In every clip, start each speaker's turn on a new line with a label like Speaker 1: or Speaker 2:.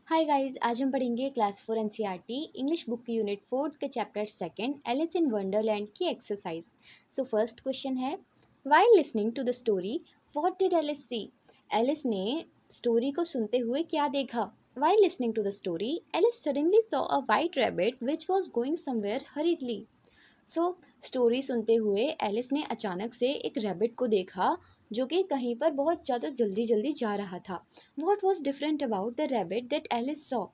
Speaker 1: Hi guys, आज हम पढ़ेंगे क्लास 4 एनसीईआरटी इंग्लिश बुक की यूनिट 4 के chapter second Alice in Wonderland की एक्सरसाइज। सो फर्स्ट क्वेश्चन है, while listening to the story what did Alice see. Alice ने story को सुनते हुए क्या देखा। While listening to the story Alice suddenly saw a white rabbit which was going somewhere hurriedly. So story सुनते हुए Alice ने अचानक से एक रैबिट को देखा जो कि कहीं पर बहुत ज़्यादा जल्दी जल्दी जा रहा था। What was different about the rabbit that Alice saw.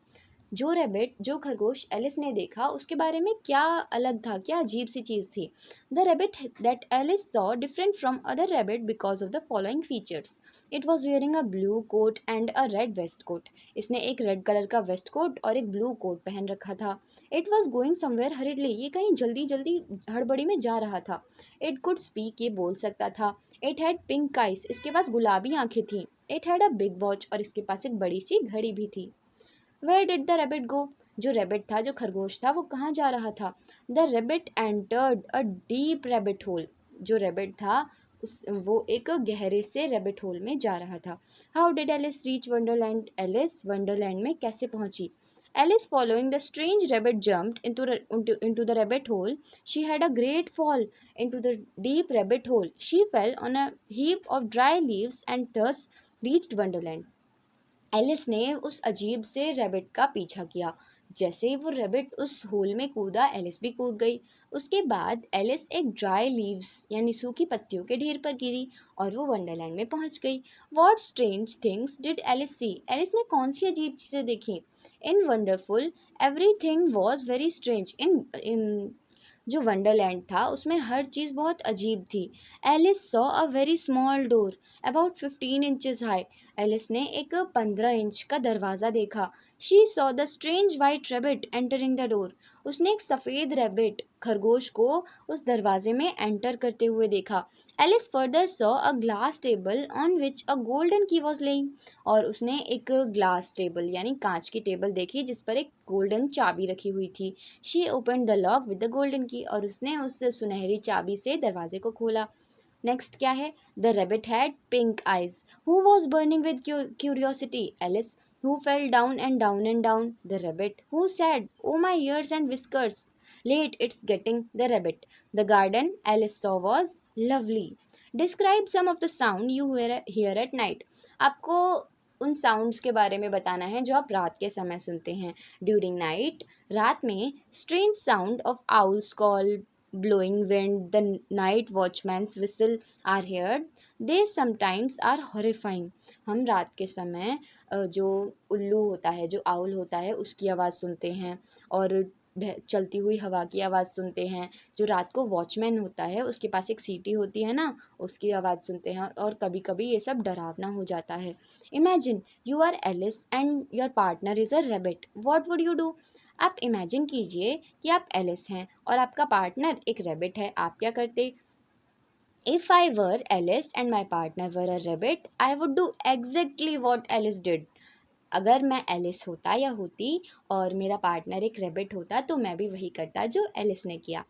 Speaker 1: जो रैबिट जो खरगोश एलिस ने देखा उसके बारे में क्या अलग था, क्या अजीब सी चीज़ थी। The rabbit that Alice saw different from other rabbit because of the following features. It was wearing a blue coat and a red waistcoat. इसने एक रेड कलर का वेस्ट कोट और एक ब्लू कोट पहन रखा था। It was going somewhere hurriedly, ये कहीं जल्दी जल्दी हड़बड़ी में जा रहा था। इट कुड स्पीक, ये बोल सकता था। इट हैड पिंक आइज, इसके पास गुलाबी आंखें थीं। It had a big watch, और इसके पास एक बड़ी सी घड़ी भी थी। वेयर डिड द रैबिट गो। जो रैबिट था, जो खरगोश था, वो कहाँ जा रहा था। The rabbit entered a deep rabbit hole. जो रैबिट था वो एक गहरे से रैबिट होल में जा रहा था। How did Alice reach Wonderland. Alice Wonderland में कैसे पहुंची। Alice, following the strange rabbit, jumped into the rabbit hole. She had a great fall into the deep rabbit hole. She fell on a heap of dry leaves and thus reached Wonderland. Alice ने उस अजीब से rabbit का पीछा किया। जैसे ही वो rabbit उस होल में कूदा, एलिस भी कूद गई। उसके बाद एलिस एक ड्राई लीव्स यानी सूखी पत्तियों के ढेर पर गिरी और वो वंडरलैंड में पहुंच गई। What strange things did Alice see. Alice ने कौन सी अजीब चीज़ें देखी। In wonderful everything was very strange. इन जो वंडरलैंड था उसमें हर चीज़ बहुत अजीब थी। Alice saw a very small door about 15 inches high. Alice ने एक 15 इंच का दरवाज़ा देखा। She saw the strange white rabbit entering the door. उसने एक सफ़ेद रैबिट खरगोश को उस दरवाजे में एंटर करते हुए देखा। Alice further saw a glass table on which a golden key was lying. और उसने एक ग्लास टेबल यानी कांच की टेबल देखी जिस पर एक गोल्डन चाबी रखी हुई थी। She open the lock with the golden की, और उसने उस सुनहरी चाबी से दरवाजे को खोला। नेक्स्ट क्या है। The rabbit had pink eyes. Who was burning with curiosity. Alice. Who fell down and down and down. The rabbit. Who said oh my ears and whiskers. Late it's getting. The rabbit. The garden Alice saw was lovely. Describe some of the sound you hear at night. आपको उन sounds के बारे में बताना है जो आप रात के समय सुनते हैं। ड्यूरिंग नाइट, रात में, strange sound of owls call, blowing wind, the night watchman's whistle are heard. They sometimes are horrifying. हम रात के समय जो उल्लू होता है, जो आउल होता है, उसकी आवाज़ सुनते हैं और चलती हुई हवा की आवाज़ सुनते हैं। जो रात को वॉचमैन होता है उसके पास एक सीटी होती है ना, उसकी आवाज़ सुनते हैं और कभी कभी ये सब डरावना हो जाता है। Imagine you are Alice and your partner is a rabbit, what would you do. आप इमेजिन कीजिए कि आप एलिस हैं और आपका पार्टनर एक रैबिट है, आप क्या करते। If I were Alice and my partner were a rabbit I would do exactly what Alice did. अगर मैं एलिस होता या होती और मेरा पार्टनर एक रैबिट होता तो मैं भी वही करता जो एलिस ने किया।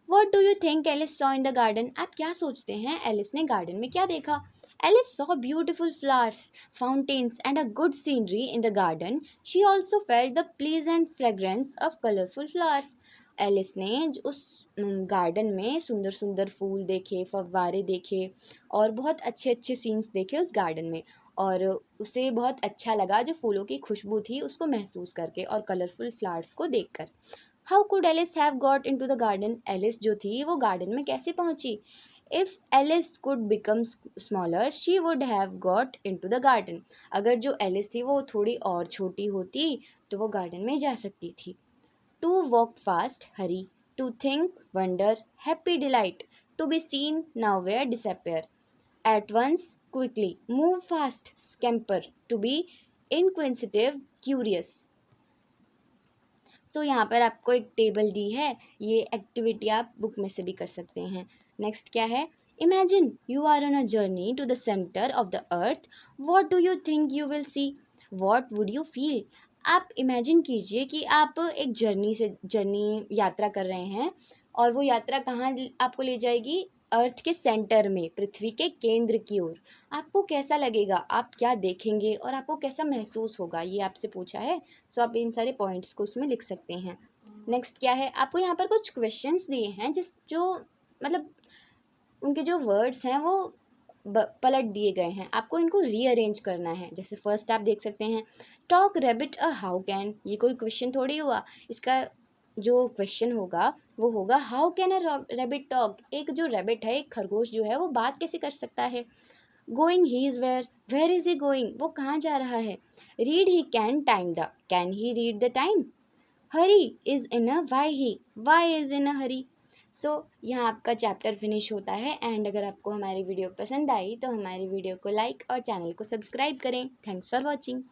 Speaker 1: What do you think Alice saw in the garden. आप क्या सोचते हैं एलिस ने गार्डन में क्या देखा। Alice saw beautiful flowers, fountains and a good scenery in the garden. She also felt the pleasant fragrance of colourful flowers. Alice ने उस गार्डन में सुंदर सुंदर फूल देखे, फव्वारे देखे और बहुत अच्छे अच्छे सीन्स देखे उस गार्डन में। और उसे बहुत अच्छा लगा जो फूलों की खुशबू थी उसको महसूस करके और कलरफुल फ्लावर्स को देखकर। How could Alice have got into the garden. Alice जो थी वो गार्डन में कैसे पहुंची। If Alice could become smaller she would have got into the garden. अगर जो एलिस थी वो थोड़ी और छोटी होती तो वो गार्डन में जा सकती थी। To walk fast hurry, to think wonder happy delight, to be seen nowhere disappear, at once quickly move fast scamper, to be inquisitive curious. So यहाँ पर आपको एक टेबल दी है, ये एक्टिविटी आप बुक में से भी कर सकते हैं। नेक्स्ट क्या है। Imagine you are on a journey to the centre of the earth, what do you think you will see, what would you feel. आप इमेजिन कीजिए कि आप एक जर्नी यात्रा कर रहे हैं और वो यात्रा कहाँ आपको ले जाएगी। अर्थ के सेंटर में, पृथ्वी के केंद्र की ओर, आपको कैसा लगेगा, आप क्या देखेंगे और आपको कैसा महसूस होगा, ये आपसे पूछा है। सो आप इन सारे पॉइंट्स को उसमें लिख सकते हैं। नेक्स्ट क्या है, आपको यहाँ पर कुछ क्वेश्चंस दिए हैं जिस जो मतलब उनके जो वर्ड्स हैं वो पलट दिए गए हैं, आपको इनको रीअरेंज करना है। जैसे फर्स्ट आप देख सकते हैं, talk rabbit a how can, ये कोई क्वेश्चन थोड़ी हुआ। इसका जो क्वेश्चन होगा वो होगा how can a rabbit talk, एक जो रैबिट है, एक खरगोश जो है वो बात कैसे कर सकता है। Going he is where is he going, वो कहाँ जा रहा है। Read he can he read the time. Hurry is in a why is in a hurry. So यहाँ आपका चैप्टर फिनिश होता है। एंड अगर आपको हमारी वीडियो पसंद आई तो हमारी वीडियो को लाइक और चैनल को सब्सक्राइब करें। Thanks for watching.